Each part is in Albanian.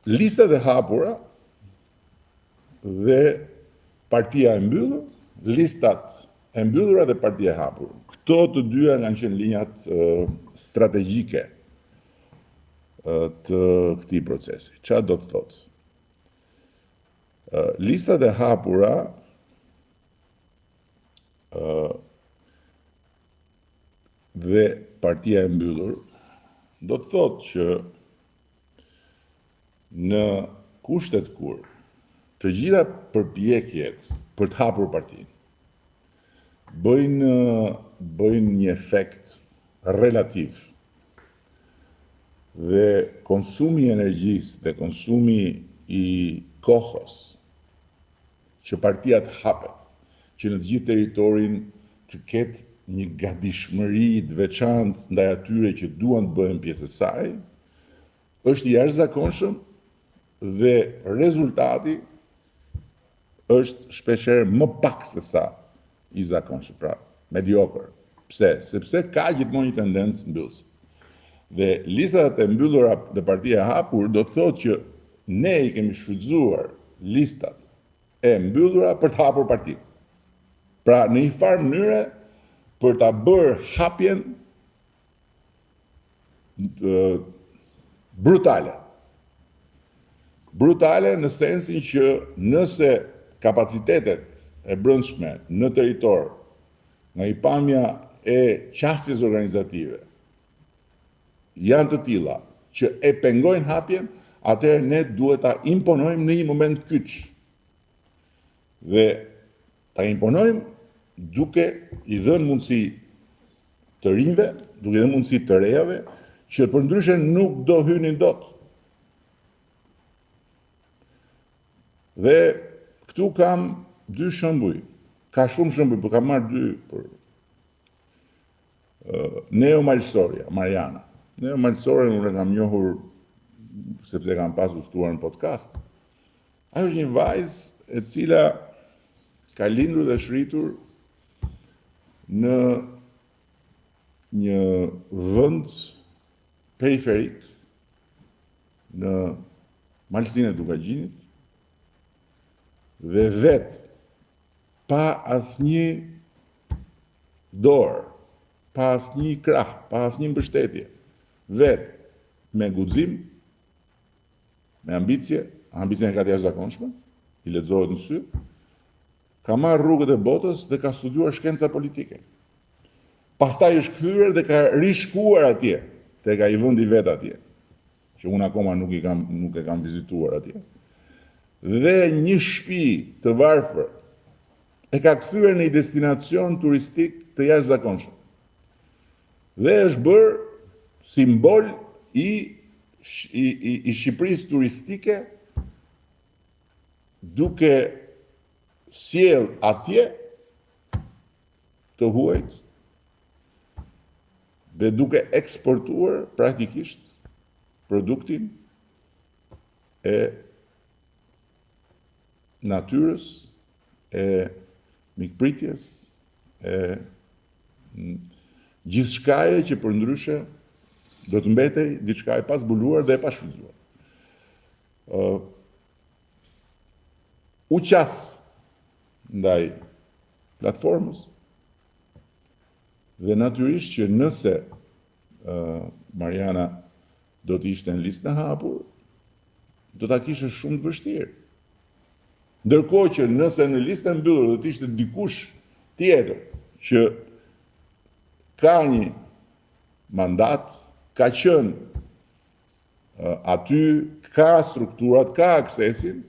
listat e hapura dhe partia e mbyllur, listat e mbyllura dhe partia e hapur. Këto të dyja kanë qenë linjat strategjike të këtij procesi. Çfarë do të thotë? Listat e hapura dhe partia e mbyllur do të thotë që në kushtet kur të gjitha përpjekjet për të hapur partinë bëjnë një efekt relativ dhe konsumi i energjisë dhe konsumi i kohës që partia të hapet, që në të gjithë territorin të ketë një gatishmëri të veçantë ndaj atyre që duan të bëhen pjesë e saj, është i jashtëzakonshëm dhe rezultati është shpeshherë më pak se sa i zakonshëm, pra mediokër. Pse? Sepse ka gjithmonë një tendencë mbyllëse. Dhe listat e mbyllura dhe partia e hapur do të thotë që ne i kemi shfrytzuar listat e mbyllura për të hapur partinë. Pra në një farë mënyre për ta bërë hapjen brutale. Brutale në sensin që nëse kapacitetet e brendshme në territor nga i pamja e qasjes organizative janë të tilla që e pengojnë hapjen, atëherë ne duhet ta imponojmë në një moment kyç. Dhe ta imponojmë duke i dhënë mundësi të rinjve, duke i dhënë mundësi të rejave, që përndryshe nuk do hynin dot. Dhe këtu kam dy shembuj. Ka shumë shembuj, por kam marrë dy për Neo Malsoria, Mariana. Neo Malsoria unë e kam njohur sepse kam pasur ftuar në podcast. Ajo është një vajzë e cila ka lindur dhe shritur në një vend periferik në malsinë e Dukagjinit dhe vetë pa asnjë dorë, pa asnjë krah, pa asnjë mbështetje, vetë me guxim, me ambicje, ambicjen e ka të jashtëzakonshme, i lexohet në sy, ka marrë rrugët e botës dhe ka studiuar shkenca politike. Pastaj është kthyer dhe ka rishkuar atje, tek ai vendi vet atje, që unë akoma nuk e kam vizituar atje. Dhe një shtëpi të varfër e ka kthyer në një destinacion turistik të jashtëzakonshëm. Dhe është bërë simbol i Shqipërisë turistike duke sjell atje të huajt dhe duke eksportuar praktikisht produktin e natyrës, e mikpritjes, e gjithçkaje që përndryshe do të mbetej diçka e pazbuluar dhe e pashfrytzuar. U qas ndaj platformës dhe natyrisht që nëse Mariana do të ishte në listën e hapur, do ta kishte shumë të vështirë. Ndërkohë që nëse në listën e mbyllur do të ishte dikush tjetër që ka një mandat, ka qenë aty, ka strukturat, ka aksesin,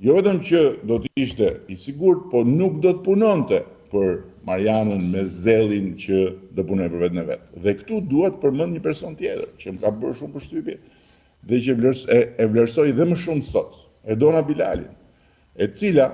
jo vetëm që do të ishte i sigurt, po nuk do të punonte për Marianën me zellin që do punoj për vetën e vet. Dhe këtu duhet përmend një person tjetër që më ka bërë shumë përshtypje dhe që e vlerësoj dhe më shumë sot, Edona Bilalin, e cila